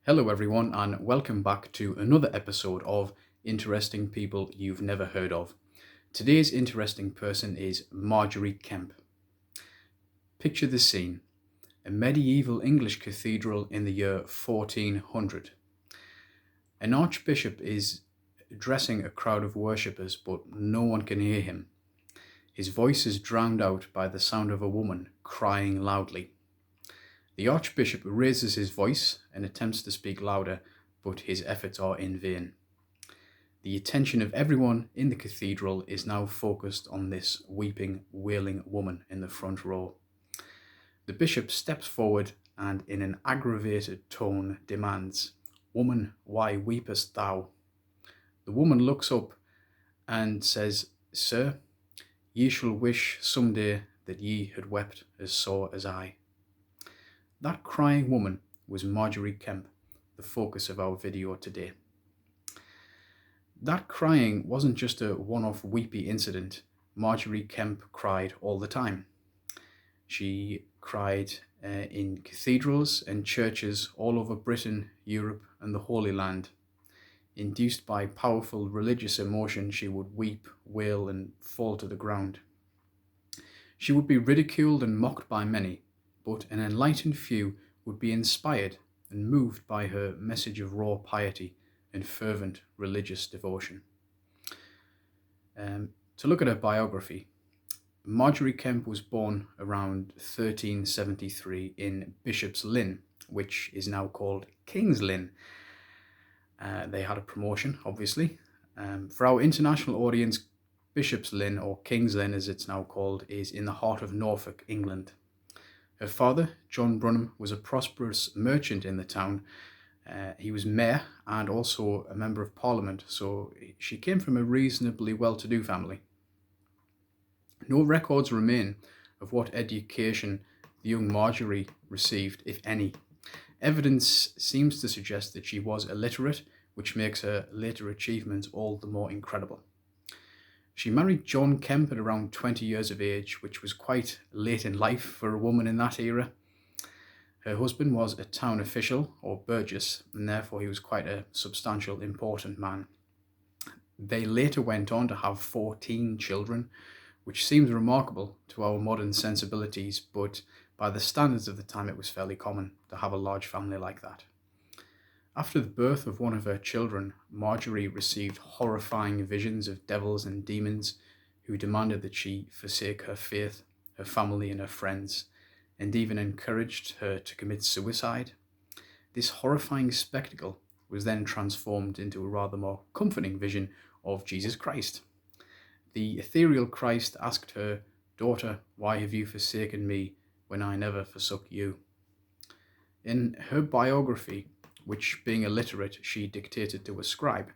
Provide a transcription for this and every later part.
Hello, everyone, and welcome back to another episode of Interesting People You've Never Heard of. Today's interesting person is Margery Kemp. Picture the scene: a medieval English cathedral in the year 1400. An archbishop is addressing a crowd of worshippers, but no one can hear him. His voice is drowned out by the sound of a woman crying loudly. The archbishop raises his voice and attempts to speak louder, but his efforts are in vain. The attention of everyone in the cathedral is now focused on this weeping, wailing woman in the front row. The bishop steps forward and in an aggravated tone demands, "Woman, why weepest thou?" The woman looks up and says, "Sir, ye shall wish some day that ye had wept as sore as I." That crying woman was Margery Kemp, the focus of our video today. That crying wasn't just a one-off weepy incident. Margery Kemp cried all the time. She cried in cathedrals and churches all over Britain, Europe, and the Holy Land. Induced by powerful religious emotion, she would weep, wail, and fall to the ground. She would be ridiculed and mocked by many, but an enlightened few would be inspired and moved by her message of raw piety and fervent religious devotion. To look at her biography, Margery Kemp was born around 1373 in Bishop's Lynn, which is now called King's Lynn. They had a promotion, obviously. For our international audience, Bishop's Lynn, or King's Lynn as it's now called, is in the heart of Norfolk, England. Her father, John Brunham, was a prosperous merchant in the town. He was mayor and also a member of parliament, so she came from a reasonably well-to-do family. No records remain of what education the young Margery received, if any. Evidence seems to suggest that she was illiterate, which makes her later achievements all the more incredible. She married John Kemp at around 20 years of age, which was quite late in life for a woman in that era. Her husband was a town official, or burgess, and therefore he was quite a substantial, important man. They later went on to have 14 children, which seems remarkable to our modern sensibilities, but by the standards of the time it was fairly common to have a large family like that. After the birth of one of her children, Margery received horrifying visions of devils and demons who demanded that she forsake her faith, her family, and her friends, and even encouraged her to commit suicide. This horrifying spectacle was then transformed into a rather more comforting vision of Jesus Christ. The ethereal Christ asked her, "Daughter, why have you forsaken me when I never forsook you?" In her biography, which, being illiterate, she dictated to a scribe,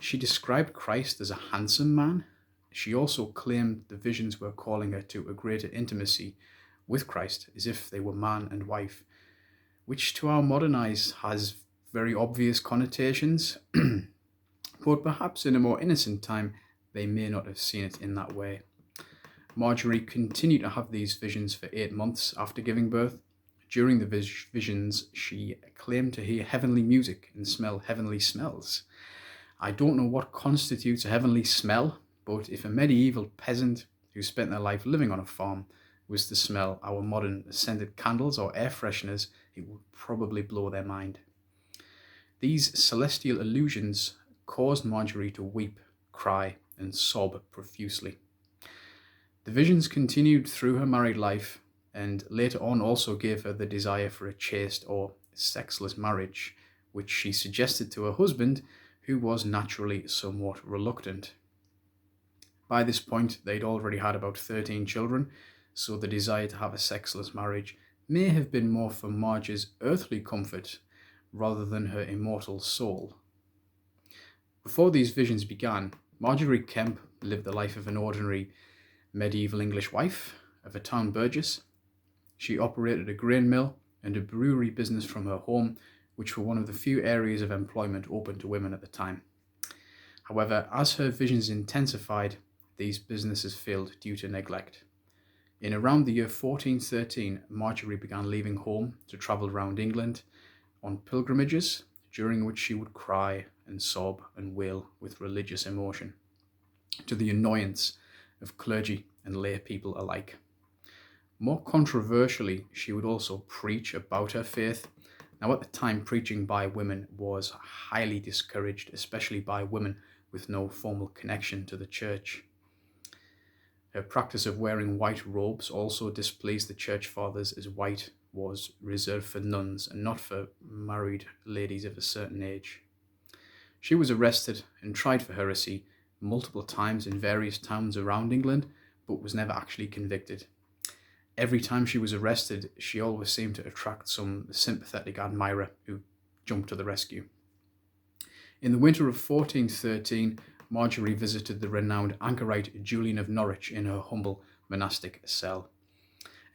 she described Christ as a handsome man. She also claimed the visions were calling her to a greater intimacy with Christ, as if they were man and wife, which to our modern eyes has very obvious connotations, but perhaps in a more innocent time they may not have seen it in that way. Margery continued to have these visions for 8 months after giving birth. During the visions, she claimed to hear heavenly music and smell heavenly smells. I don't know what constitutes a heavenly smell, but if a medieval peasant who spent their life living on a farm was to smell our modern scented candles or air fresheners, it would probably blow their mind. These celestial illusions caused Margery to weep, cry, and sob profusely. The visions continued through her married life, and later on also gave her the desire for a chaste or sexless marriage, which she suggested to her husband, who was naturally somewhat reluctant. By this point, they'd already had about 13 children, so the desire to have a sexless marriage may have been more for Marge's earthly comfort rather than her immortal soul. Before these visions began, Margery Kemp lived the life of an ordinary medieval English wife of a town burgess. She operated a grain mill and a brewery business from her home, which were one of the few areas of employment open to women at the time. However, as her visions intensified, these businesses failed due to neglect. In around the year 1413, Margery began leaving home to travel around England, on pilgrimages, during which she would cry and sob and wail with religious emotion, to the annoyance of clergy and lay people alike. More controversially, she would also preach about her faith. Now, at the time, preaching by women was highly discouraged, especially by women with no formal connection to the church. Her practice of wearing white robes also displeased the church fathers, as white was reserved for nuns and not for married ladies of a certain age. She was arrested and tried for heresy multiple times in various towns around England, but was never actually convicted. Every time she was arrested, she always seemed to attract some sympathetic admirer who jumped to the rescue. In the winter of 1413, Margery visited the renowned anchorite Julian of Norwich in her humble monastic cell.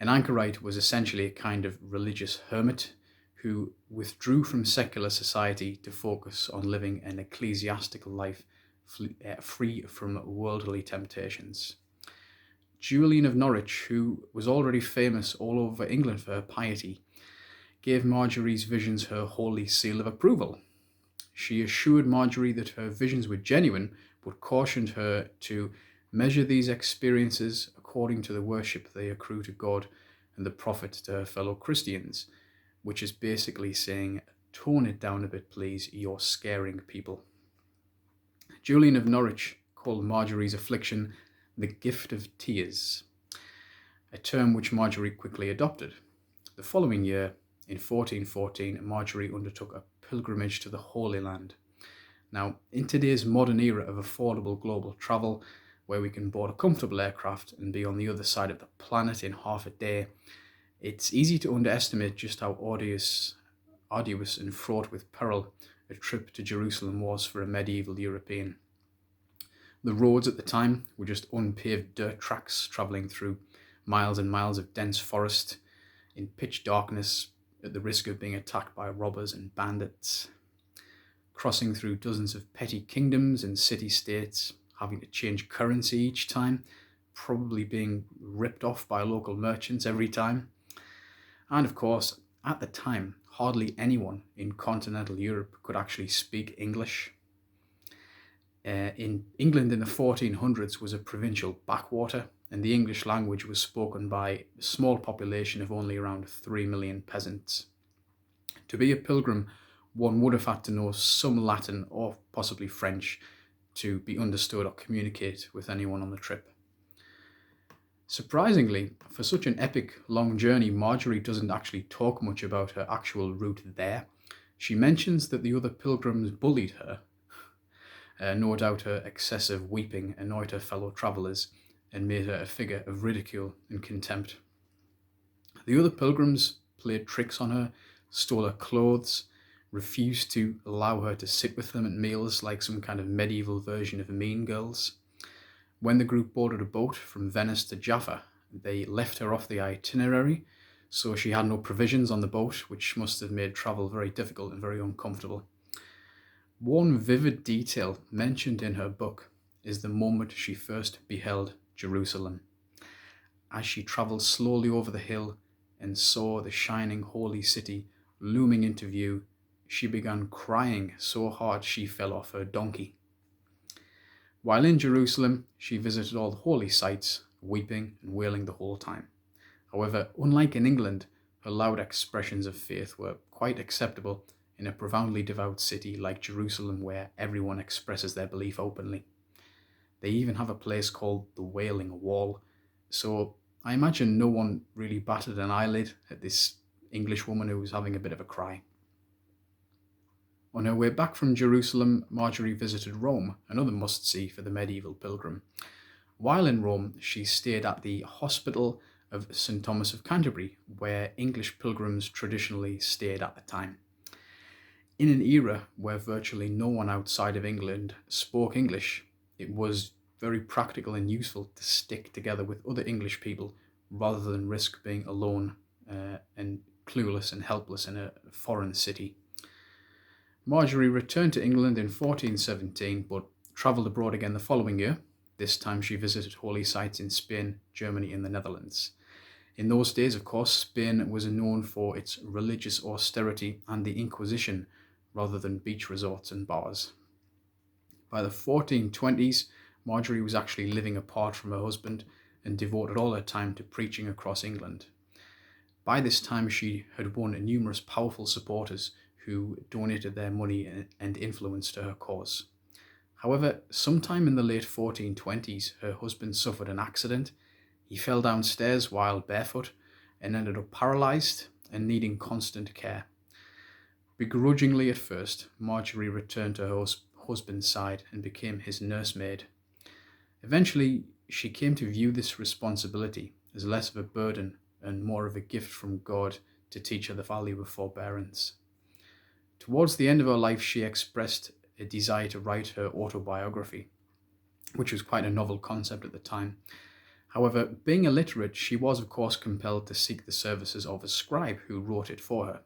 An anchorite was essentially a kind of religious hermit who withdrew from secular society to focus on living an ecclesiastical life free from worldly temptations. Julian of Norwich, who was already famous all over England for her piety, gave Margery's visions her holy seal of approval. She assured Margery that her visions were genuine, but cautioned her to measure these experiences according to the worship they accrue to God and the prophet to her fellow Christians, which is basically saying, tone it down a bit, please, you're scaring people. Julian of Norwich called Margery's affliction the gift of tears, a term which Margery quickly adopted. The following year, in 1414, Margery undertook a pilgrimage to the Holy Land. Now, in today's modern era of affordable global travel, where we can board a comfortable aircraft and be on the other side of the planet in half a day, it's easy to underestimate just how arduous and fraught with peril a trip to Jerusalem was for a medieval European. The roads at the time were just unpaved dirt tracks travelling through miles and miles of dense forest in pitch darkness at the risk of being attacked by robbers and bandits, crossing through dozens of petty kingdoms and city-states, having to change currency each time, probably being ripped off by local merchants every time. And of course, at the time, hardly anyone in continental Europe could actually speak English. In England in the 1400s was a provincial backwater, and the English language was spoken by a small population of only around 3 million peasants. To be a pilgrim, one would have had to know some Latin or possibly French to be understood or communicate with anyone on the trip. Surprisingly, for such an epic long journey, Margery doesn't actually talk much about her actual route there. She mentions that the other pilgrims bullied her. No doubt her excessive weeping annoyed her fellow travellers and made her a figure of ridicule and contempt. The other pilgrims played tricks on her, stole her clothes, refused to allow her to sit with them at meals like some kind of medieval version of Mean Girls. When the group boarded a boat from Venice to Jaffa, they left her off the itinerary, so she had no provisions on the boat, which must have made travel very difficult and very uncomfortable. One vivid detail mentioned in her book is the moment she first beheld Jerusalem. As she travelled slowly over the hill and saw the shining holy city looming into view, she began crying so hard she fell off her donkey. While in Jerusalem, she visited all the holy sites, weeping and wailing the whole time. However, unlike in England, her loud expressions of faith were quite acceptable in a profoundly devout city like Jerusalem, where everyone expresses their belief openly. They even have a place called the Wailing Wall, so I imagine no one really batted an eyelid at this English woman who was having a bit of a cry. On her way back from Jerusalem, Margery visited Rome, another must-see for the medieval pilgrim. While in Rome, she stayed at the Hospital of St. Thomas of Canterbury, where English pilgrims traditionally stayed at the time. In an era where virtually no one outside of England spoke English, it was very practical and useful to stick together with other English people rather than risk being alone and clueless and helpless in a foreign city. Margery returned to England in 1417, but travelled abroad again the following year. This time she visited holy sites in Spain, Germany and the Netherlands. In those days, of course, Spain was known for its religious austerity and the Inquisition rather than beach resorts and bars. By the 1420s, Margery was actually living apart from her husband and devoted all her time to preaching across England. By this time, she had won numerous powerful supporters who donated their money and influence to her cause. However, sometime in the late 1420s, her husband suffered an accident. He fell downstairs while barefoot and ended up paralysed and needing constant care. Begrudgingly at first, Margery returned to her husband's side and became his nursemaid. Eventually, she came to view this responsibility as less of a burden and more of a gift from God to teach her the value of forbearance. Towards the end of her life, she expressed a desire to write her autobiography, which was quite a novel concept at the time. However, being illiterate, she was of course compelled to seek the services of a scribe who wrote it for her.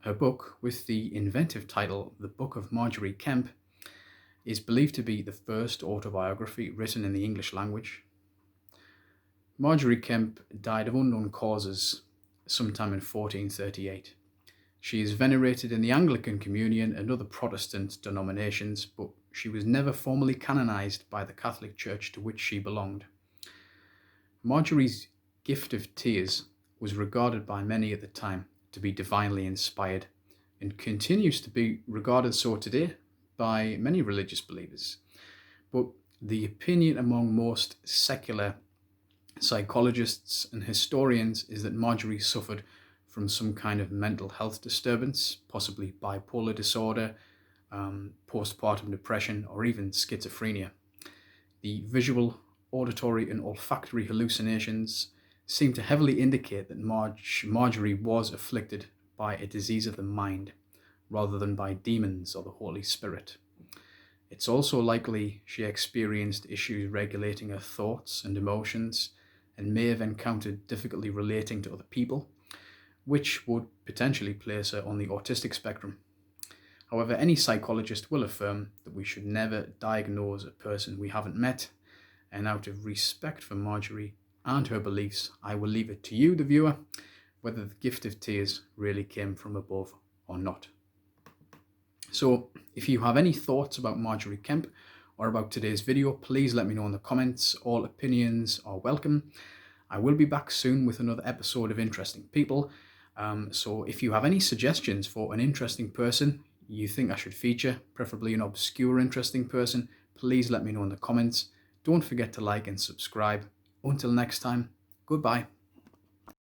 Her book, with the inventive title The Book of Margery Kemp, is believed to be the first autobiography written in the English language. Margery Kemp died of unknown causes sometime in 1438. She is venerated in the Anglican Communion and other Protestant denominations, but she was never formally canonized by the Catholic Church to which she belonged. Margery's gift of tears was regarded by many at the time to be divinely inspired and continues to be regarded so today by many religious believers. But the opinion among most secular psychologists and historians is that Margery suffered from some kind of mental health disturbance, possibly bipolar disorder, postpartum depression, or even schizophrenia. The visual, auditory, and olfactory hallucinations seem to heavily indicate that Margery was afflicted by a disease of the mind, rather than by demons or the Holy Spirit. It's also likely she experienced issues regulating her thoughts and emotions, and may have encountered difficulty relating to other people, which would potentially place her on the autistic spectrum. However, any psychologist will affirm that we should never diagnose a person we haven't met, and out of respect for Margery and her beliefs, I will leave it to you, the viewer, whether the gift of tears really came from above or not. So, if you have any thoughts about Margery Kemp or about today's video, please let me know in the comments. All opinions are welcome. I will be back soon with another episode of Interesting People. So if you have any suggestions for an interesting person you think I should feature, preferably an obscure interesting person, please let me know in the comments. Don't forget to like and subscribe. Until next time, goodbye.